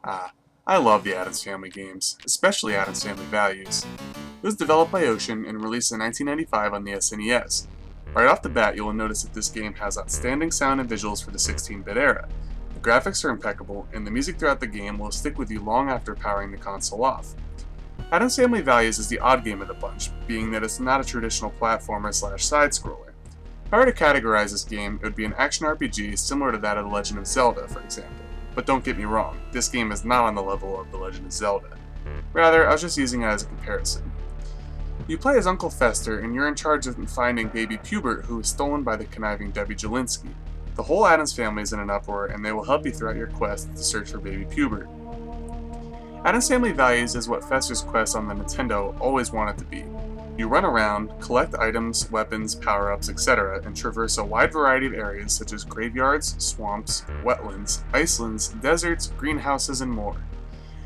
Ah, I love the Addams Family games, especially Addams Family Values. It was developed by Ocean and released in 1995 on the SNES. Right off the bat, you will notice that this game has outstanding sound and visuals for the 16-bit era. The graphics are impeccable, and the music throughout the game will stick with you long after powering the console off. Addams Family Values is the odd game of the bunch, being that it's not a traditional platformer slash side-scroller. If I were to categorize this game, it would be an action RPG similar to that of The Legend of Zelda, for example. But don't get me wrong, this game is not on the level of The Legend of Zelda. Rather, I was just using it as a comparison. You play as Uncle Fester, and you're in charge of finding baby Pubert, who was stolen by the conniving Debbie Jelinski. The whole Addams family is in an uproar, and they will help you throughout your quest to search for baby Pubert. Addams Family Values is what Fester's quest on the Nintendo always wanted to be. You run around, collect items, weapons, power-ups, etc., and traverse a wide variety of areas such as graveyards, swamps, wetlands, icelands, deserts, greenhouses, and more.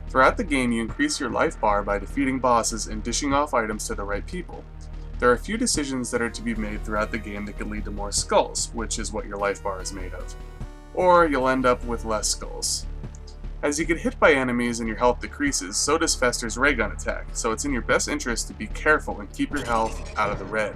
Throughout the game, you increase your life bar by defeating bosses and dishing off items to the right people. There are a few decisions that are to be made throughout the game that can lead to more skulls, which is what your life bar is made of. Or you'll end up with less skulls. As you get hit by enemies and your health decreases, so does Fester's ray gun attack, so it's in your best interest to be careful and keep your health out of the red.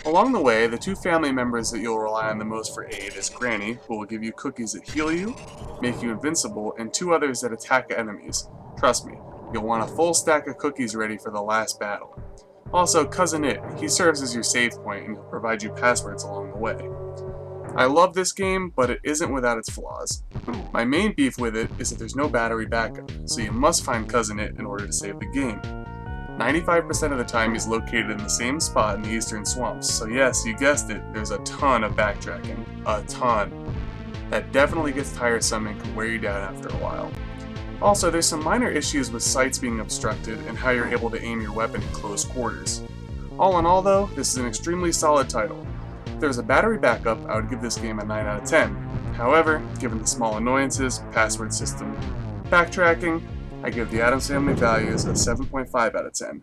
Along the way, the two family members that you'll rely on the most for aid is Granny, who will give you cookies that heal you, make you invincible, and two others that attack enemies. Trust me, you'll want a full stack of cookies ready for the last battle. Also, Cousin It, he serves as your save point and he'll provide you passwords along the way. I love this game, but it isn't without its flaws. My main beef with it is that there's no battery backup, so you must find Cousin It in order to save the game. 95% of the time he's located in the same spot in the eastern swamps, so yes, you guessed it, there's a ton of backtracking. A ton. That definitely gets tiresome and can wear you down after a while. Also, there's some minor issues with sights being obstructed and how you're able to aim your weapon in close quarters. All in all though, this is an extremely solid title. If there was a battery backup, I would give this game a 9 out of 10. However, given the small annoyances, password system, backtracking, I give the Addams Family Values a 7.5 out of 10.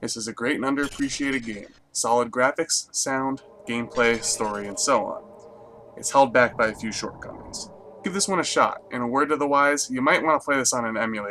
This is a great and underappreciated game. Solid graphics, sound, gameplay, story, and so on. It's held back by a few shortcomings. Give this one a shot. In a word to the wise, you might want to play this on an emulator